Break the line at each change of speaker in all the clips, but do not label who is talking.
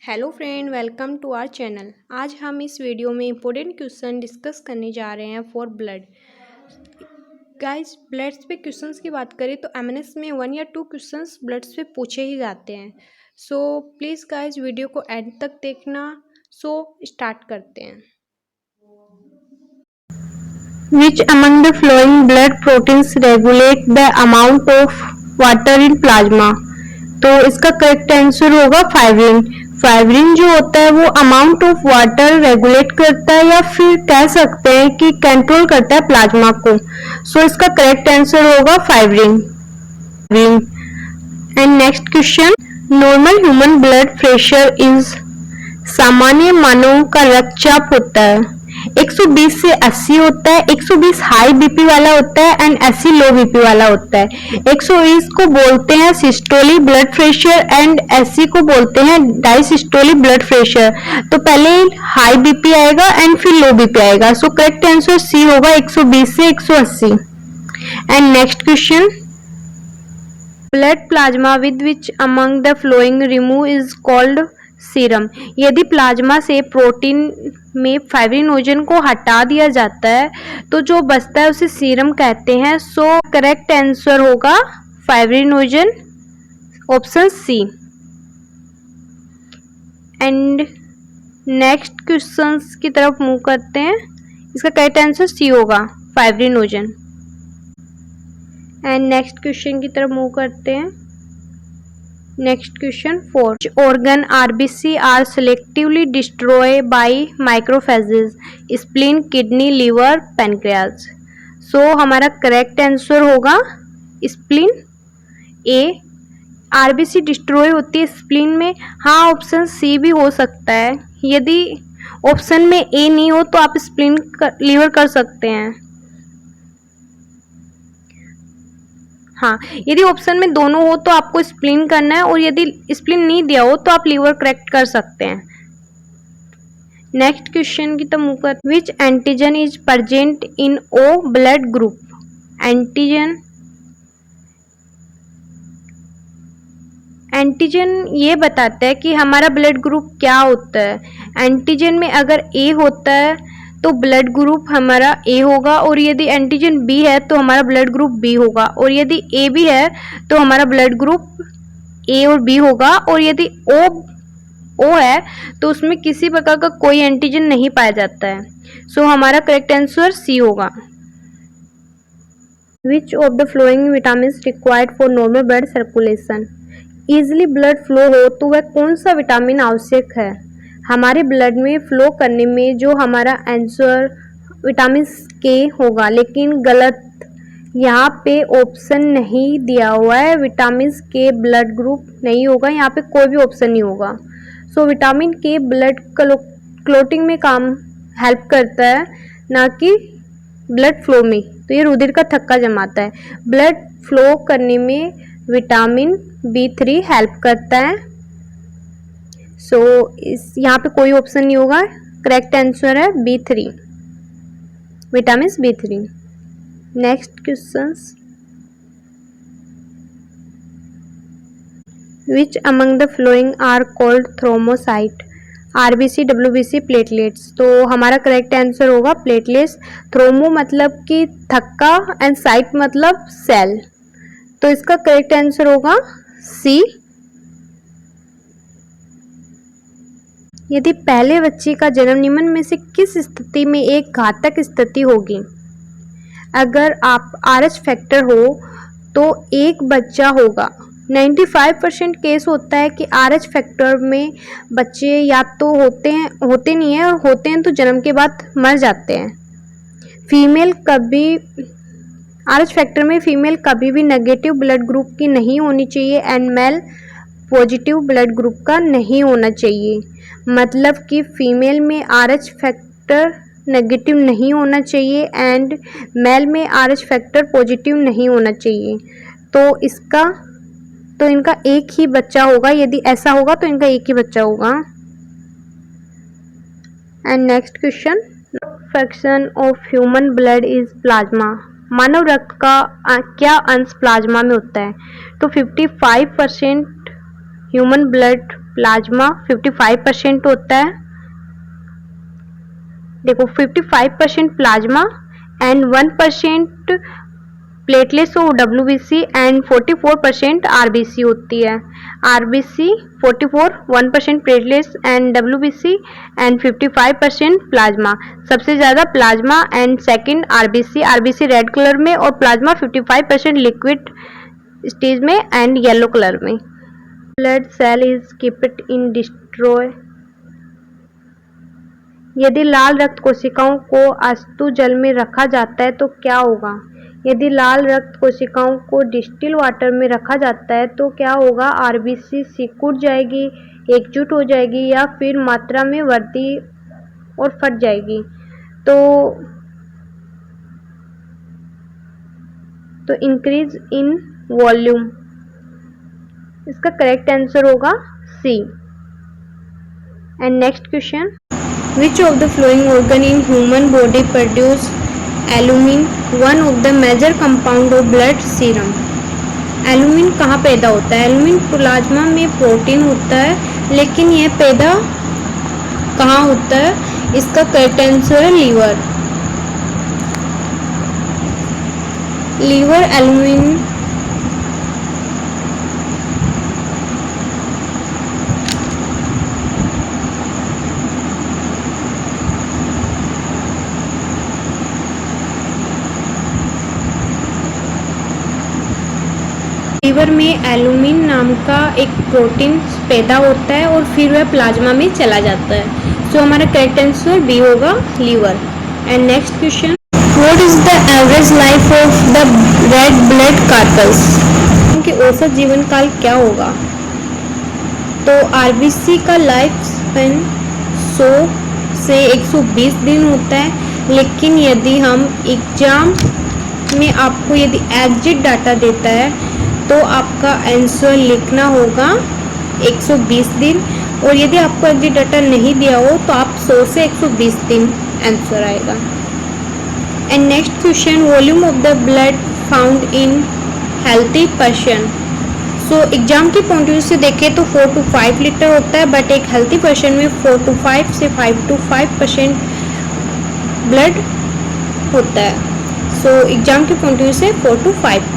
Hello friend, welcome to our channel. आज हम इस वीडियो में इम्पोर्टेंट क्वेश्चन डिस्कस करने जा रहे हैं फॉर ब्लड। गाइस, ब्लड्स पे क्वेश्चंस की बात करें तो एमएनएस में 1 या 2 क्वेश्चंस ब्लड्स पे पूछे ही जाते हैं। सो प्लीज़ गाइस, वीडियो को एंड तक देखना। सो स्टार्ट करते हैं। Which among the flowing blood proteins regulate the amount of water in plasma? तो इसका करेक्ट आंसर होगा फाइब्रिन। फाइब्रिन जो होता है वो अमाउंट ऑफ वाटर रेगुलेट करता है या फिर कह सकते हैं कि कंट्रोल करता है प्लाज्मा को। सो इसका करेक्ट आंसर होगा fibrin. And next question, normal human blood pressure is, सामान्य मानव का रक्तचाप होता है 120 से 80 होता है। 120 हाई बीपी वाला होता है एंड 80 लो बीपी वाला होता है। 120 को बोलते हैं सिस्टोलिक ब्लड प्रेशर एंड 80 को बोलते हैं डायसिस्टोलिक ब्लड प्रेशर। तो पहले हाई बीपी आएगा एंड फिर लो बीपी आएगा। सो करेक्ट आंसर सी होगा 120 से 180। And next question, blood plasma with which among the flowing remove is called serum. यदि प्लाज्मा से प्रोटीन में फाइब्रिनोजन को हटा दिया जाता है तो जो बचता है उसे सीरम कहते हैं। सो करेक्ट आंसर होगा fibrinogen, option C. And next questions की तरफ मूव करते हैं। इसका करेक्ट आंसर सी होगा, फाइब्रिनोजन। एंड नेक्स्ट क्वेश्चन की तरफ मूव करते हैं। Next question 4, organ RBC are selectively destroyed by macrophages, spleen, kidney, liver, pancreas। सो हमारा करेक्ट आंसर होगा स्प्लीन, ए। आरबीसी डिस्ट्रॉय होती है स्प्लीन में। हाँ, ऑप्शन सी भी हो सकता है। यदि ऑप्शन में ए नहीं हो तो आप स्प्लीन लीवर कर सकते हैं। हाँ, यदि ऑप्शन में दोनों हो तो आपको स्प्लीन करना है, और यदि स्प्लीन नहीं दिया हो तो आप लीवर करेक्ट कर सकते हैं। नेक्स्ट क्वेश्चन की तो मुँह कर, which antigen is present in O blood group. Antigen ये बताता है कि हमारा ब्लड ग्रुप क्या होता है। एंटीजन में अगर ए होता है तो ब्लड ग्रुप हमारा ए होगा, और यदि एंटीजन बी है तो हमारा ब्लड ग्रुप बी होगा, और यदि ए भी है तो हमारा ब्लड ग्रुप ए और बी होगा, और यदि ओ है तो उसमें किसी प्रकार का कोई एंटीजन नहीं पाया जाता है। सो हमारा करेक्ट आंसर सी होगा। विच of the flowing vitamin required for normal blood circulation. Easily blood flow हो तो वह कौन सा विटामिन आवश्यक है हमारे ब्लड में फ्लो करने में। जो हमारा आंसर विटामिन के होगा, लेकिन गलत, यहाँ पे ऑप्शन नहीं दिया हुआ है। विटामिन के ब्लड ग्रुप नहीं होगा, यहाँ पे कोई भी ऑप्शन नहीं होगा। सो विटामिन के ब्लड क्लोटिंग में काम हेल्प करता है, ना कि ब्लड फ्लो में। तो ये रुधिर का थक्का जमाता है। ब्लड फ्लो करने में विटामिन B3 हेल्प करता है। सो इस यहाँ पे कोई ऑप्शन नहीं होगा। करेक्ट आंसर है B3, vitamin B3। Next questions, which among the following are called thrombocyte. RBC, WBC, platelets. तो हमारा करेक्ट आंसर होगा प्लेटलेट्स। थ्रोमो मतलब कि थक्का एंड साइट मतलब सेल। तो इसका करेक्ट आंसर होगा सी। यदि पहले बच्चे का जन्म निम्न में से किस स्थिति में एक घातक स्थिति होगी। अगर आप RH फैक्टर हो तो एक बच्चा होगा। 95% केस होता है कि RH फैक्टर में बच्चे या तो होते नहीं है, और होते हैं तो जन्म के बाद मर जाते हैं। फीमेल कभी RH फैक्टर में फीमेल कभी भी नेगेटिव ब्लड ग्रुप की नहीं होनी चाहिए, and male positive blood group का नहीं होना चाहिए। मतलब कि फीमेल में RH फैक्टर नेगेटिव नहीं होना चाहिए एंड मेल में RH फैक्टर पॉजिटिव नहीं होना चाहिए। तो इनका एक ही बच्चा होगा। यदि ऐसा होगा तो इनका एक ही बच्चा होगा। And next question, fraction of human blood is plasma. मानव रक्त का क्या अंश प्लाज्मा में होता है। तो 55% ह्यूमन ब्लड प्लाज्मा 55% होता है। देखो 55% प्लाज्मा एंड 1% प्लेटलेट्स और WBC एंड 44% RBC होती है। RBC 44, 1% platelets and WBC and 55% plasma. सबसे ज़्यादा plasma and second RBC। RBC red colour में और प्लाज्मा 55% लिक्विड स्टेज में एंड येलो कलर में। Blood cell is kept in destroy. यदि लाल रक्त कोशिकाओं को अस्तु जल में रखा जाता है तो क्या होगा? यदि लाल रक्त कोशिकाओं को डिस्टिल वाटर में रखा जाता है तो क्या होगा? RBC सिकुड़ जाएगी, एकजुट हो जाएगी या फिर मात्रा में वृद्धि और फट जाएगी। तो इंक्रीज इन वॉल्यूम। इसका करेक्ट आंसर होगा C. And next question, which of the following organ in human body produce albumin, one of the major compound of blood serum. Albumin कहाँ पैदा होता है? एल्यूमिन प्लाज्मा में प्रोटीन होता है, लेकिन यह पैदा कहाँ होता है? इसका करेक्ट आंसर है लीवर। लीवर एल्यूमिन लीवर में एल्यूमिन नाम का एक प्रोटीन पैदा होता है और फिर वह प्लाज्मा में चला जाता है। सो हमारा करेक्ट आंसर बी होगा, liver. And next question, what is the average life of the red blood corpus. उनके औसत जीवन काल क्या होगा? तो RBC का लाइफ स्पेन 100 से 120 दिन होता है, लेकिन यदि हम एग्जाम में आपको यदि एग्जैक्ट डाटा देता है तो आपका आंसर लिखना होगा 120 दिन, और यदि आपको एग्जैक्ट डाटा नहीं दिया हो तो आप 100 से 120 दिन आंसर आएगा। And next question, volume of the blood found in healthy person. So exam के पॉइंट ऑफ व्यू से देखें तो 4 to 5 लीटर होता है, बट एक हेल्थी पर्सन में 4 to 5 से 5 to 5% ब्लड होता है। सो एग्जाम के पॉइंट ऑफ व्यू से 4 to 5।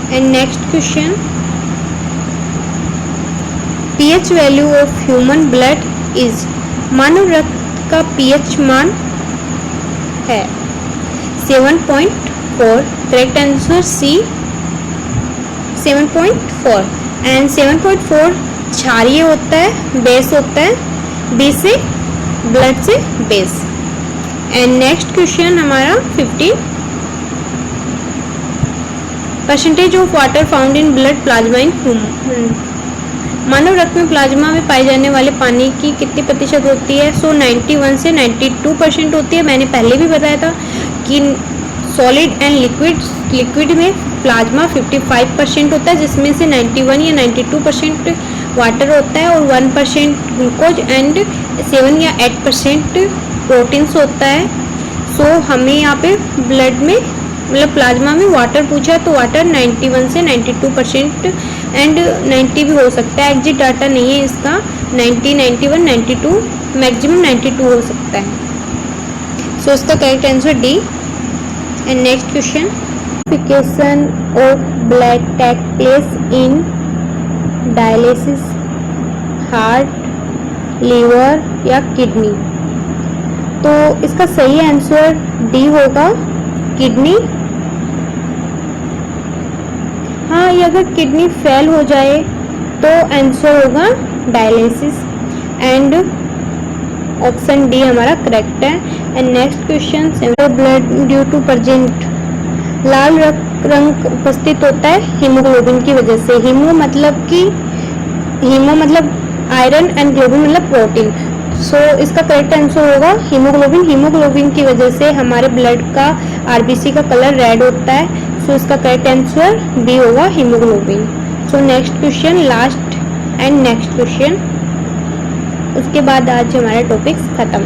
And next question, pH value of human blood is. मानव रक्त का pH मान है 7.4। Correct answer C, 7.4। एंड 7.4 क्षारीय होता है, बेस होता है, बी से ब्लड से बेस। एंड नेक्स्ट क्वेश्चन हमारा 50, percentage of water found in blood plasma in human. मानव रक्त में प्लाज्मा में पाए जाने वाले पानी की कितनी प्रतिशत होती है? सो 91 से 92% होती है। मैंने पहले भी बताया था कि सॉलिड एंड लिक्विड में प्लाज्मा 55% होता है, जिसमें से 91 या 92% वाटर होता है और 1% ग्लूकोज एंड 7 या 8% प्रोटीन्स होता है। सो हमें यहाँ पे ब्लड में मतलब प्लाज्मा में वाटर पूछा है, तो वाटर 91 से 92% एंड 90 भी हो सकता है। एग्जैक्ट डाटा नहीं है इसका, 90, 91, 92, मैक्सिमम 92 हो सकता है। सो इसका correct answer D. And next question, purification of blood take place in dialysis, heart, liver या किडनी। तो इसका सही आंसर डी होगा, किडनी। हाँ, ये अगर किडनी फेल हो जाए तो आंसर होगा डायलिसिस। एंड ऑप्शन डी हमारा करेक्ट है। And next question, blood due to present. लाल रंग उपस्थित होता है हीमोग्लोबिन की वजह से। हीमो मतलब आयरन एंड ग्लोबिन मतलब प्रोटीन। सो इसका करेक्ट आंसर होगा हीमोग्लोबिन। हीमोग्लोबिन की वजह से हमारे ब्लड का RBC का कलर रेड होता है। सो इसका करेक्ट आंसर बी होगा, haemoglobin. So next question, last and next question, उसके बाद आज हमारा टॉपिक्स खत्म।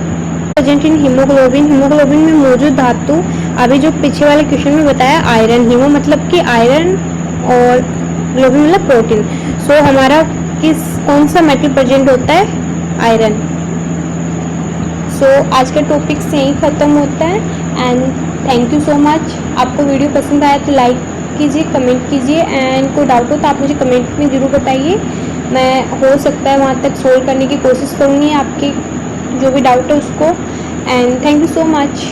Present in haemoglobin. हीमोग्लोबिन में मौजूद धातु, अभी जो पीछे वाले क्वेश्चन में बताया आयरन। हीमो मतलब कि आयरन और ग्लोबिन मतलब प्रोटीन। सो हमारा कौन सा मेटल प्रेजेंट होता है? आयरन। सो आज का टॉपिक से ही ख़त्म होता है and thank you so much. आपको वीडियो पसंद आया तो लाइक कीजिए, कमेंट कीजिए एंड कोई डाउट हो तो आप मुझे कमेंट में ज़रूर बताइए। मैं हो सकता है वहाँ तक सोल्व करने की कोशिश करूँगी आपके जो भी डाउट है उसको। And thank you so much.